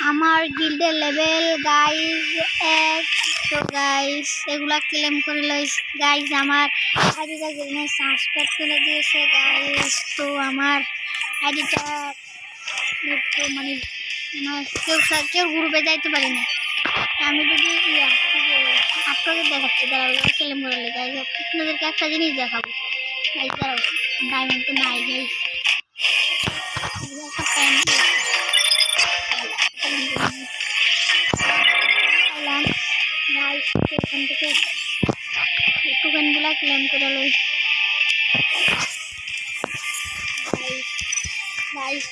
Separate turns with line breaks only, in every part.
আমার গিল্ডের level guys 1। তো গাইজ এগুলা ক্লেম করে লই গাইজ। আমার আইডিটা যেখানে সাবস্ক্রাইব করে দিয়েছে গাইজ। তো আমার আইডিটা মানে কেউ গ্রুপে যাইতে পারি না। আমি যদি আপনাদের দেখাচ্ছি দাঁড়াবো ক্লেম করে লই গাইজ। আপনাদেরকে একটা জিনিস দেখাবো গাইজ, দাঁড়াও। ডায়মন্ড তো নাই গাইজ, একটা প্যান্ট এখান থেকে টোকেনগুলা ক্লেম করে লই গাইস।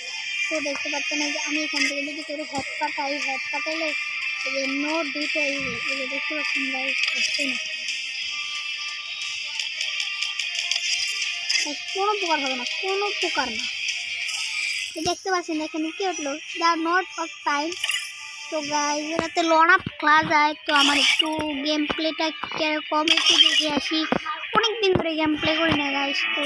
তো দেখতে পাচ্ছেন যে আমি এখান থেকে যদি করে হেড পাঠাইলে নোট দিতে দেখতে পাচ্ছেন গাইস। হচ্ছে না, কোনো প্রকার হবে না, কোনো প্রকার না। দেখতে পাচ্ছেন এখানে কি হলো, দা নোট অফ টাইম। তো গাইস এটাতে লন আপ ক্লাস যায়। তো আমার একটু গেম প্লেটা কিরকম একটু দেখে আসি, অনেকদিন ধরে গেম প্লে করি না গাইস। তো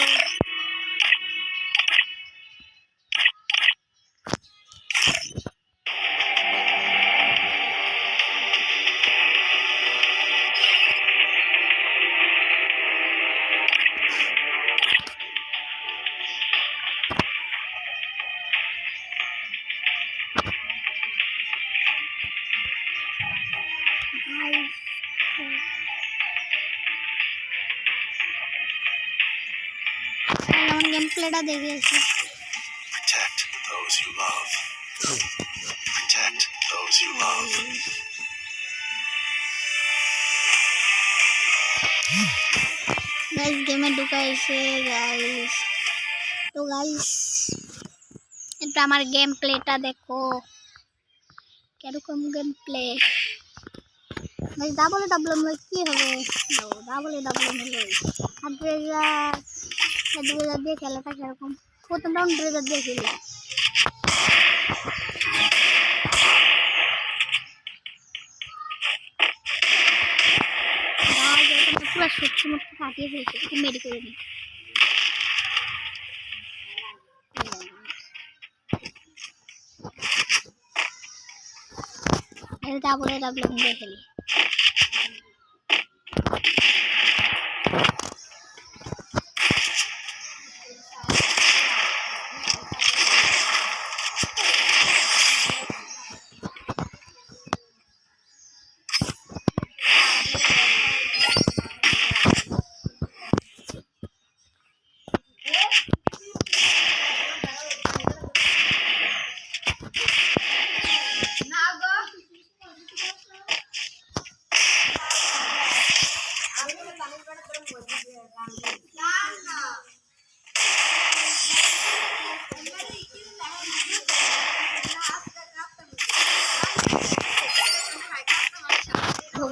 গেম প্লেটা দেখে আসি।
Protect those you love. Protect those you love.
Guys গেমে ঢুকাইছে গাইস। তো গাইস এটা আমার গেম প্লেটা দেখো কিরকম গেম প্লে গাইস। ডাবলে কি হবে, ডাবলে লই ড্রেজার দিয়ে খেলাটা কিরকম। প্রথম রাউন্ড ড্রেজার দিয়ে খেলি। পুরো সত্যি মতো কাটিয়ে ফেলছে, একটু মেডি করে নিই। ডাবলে দিয়ে খেলি।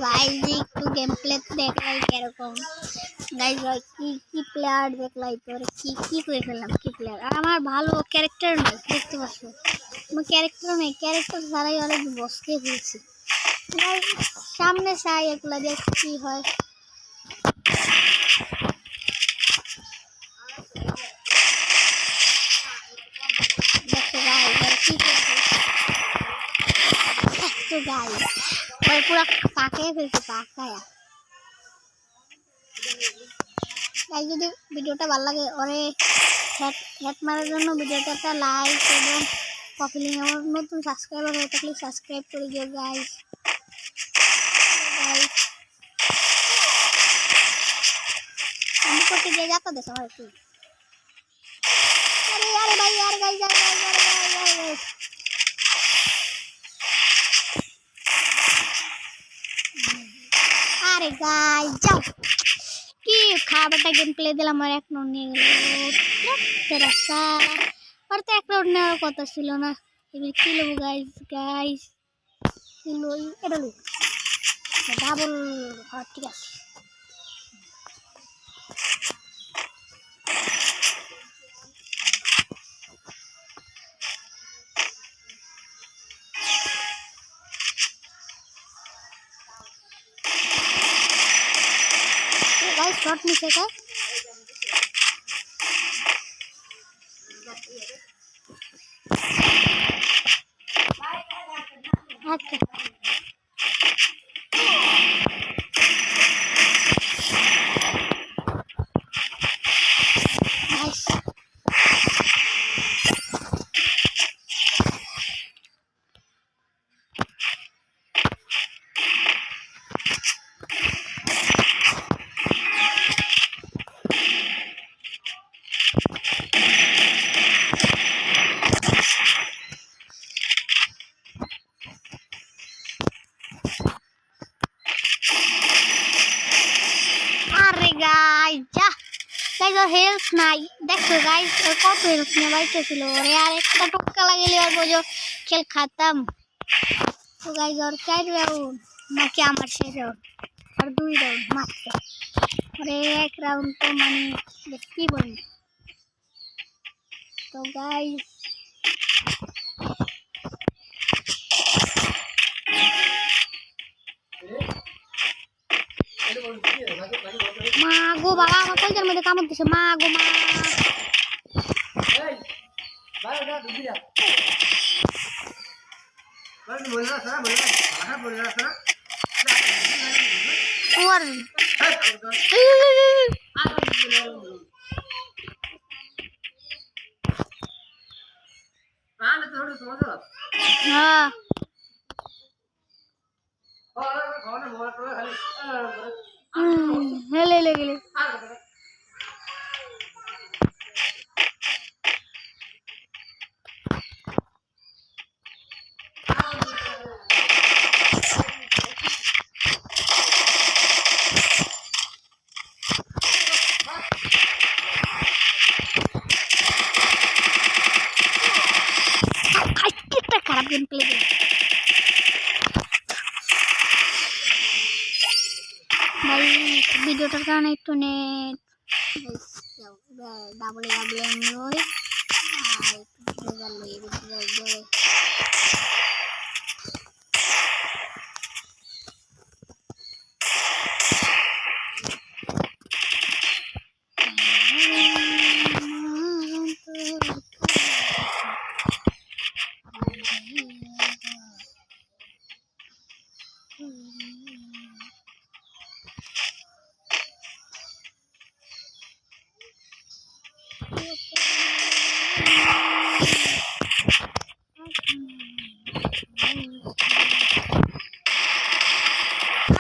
गाइस একটু গেম প্লে দেখলাই কিরকম গাইস। কি প্লেয়ার দেখলাই তোর কি করে ফেললাম, কি প্লেয়ার। আর আমার ভালো ক্যারেক্টার নাই, দেখতে পাচ্ছ আমার ক্যারেক্টার নেই। ক্যারেক্টার ছাড়াই অনেক বসকে ফেলছি। সামনে চাই এগুলা দেখ কি হয়। দেখো গাইস কি করছে গাইস, পুরো পাকায় ফেলছে, পাকায়া। তাই যদি ভিডিওটা ভালো লাগে ওরে হেড মারার জন্য ভিডিওটা একটা লাইক এবং কপি লিঙ্ক। আমার নতুন সাবস্ক্রাইবার হয়ে থাকলে সাবস্ক্রাইব করে দিও গাইস। আমি করতে গিয়ে যাতা দেশ আমার একটু। আরে ভাই আর গাইস আরে গাইস যাও। কি খাবারটা গেম প্লে দিলাম আর এক রাউন্ড নিয়ে গেল। আর তো এক রাউন্ড নেওয়ার কথা ছিল না। এবার কি নেবো গাইস এটা লো ডাবল। হ্যাঁ ঠিক আছে। गाइस शॉट नीचे का আচ্ছা নাইস আরে গাইস যা গাইস ওর হেলথ নাই দেখো গাইস ওর কত হেলথ নিয়ে বাইতে ছিল ওরে আর একটা টক্কা লাগিয়ে আর বোঝো খেল খাতাম তো গাইস ওর 4 রাউন্ড নাকি আমার শেষ রাউন্ড আর 2 রাউন্ড মাত্র ওরে 1 রাউন্ড তো মানে কি বলি তো গাইস মা গো বাবা আমার কলজার মধ্যে কামড় দিছে মা গো মা ওর হ্যাঁ হেলে গেলে একটা খারাপ গেম প্লে ভাই ভিডিওটার কারণে একটু নেট ডাবল ডাবল লই আর একটু লই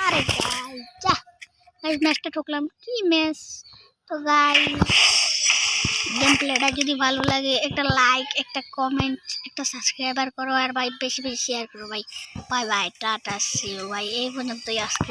আরে গাইস যা গাইস ম্যাচটা ঠকলাম কি ম্যাচ তো গাইস গেম প্লেটা যদি ভালো লাগে একটা লাইক একটা কমেন্ট একটা সাবস্ক্রাইবার করো আর ভাই বেশি বেশি শেয়ার করো ভাই bye bye tata see you ভাই এই পর্যন্তই আজকে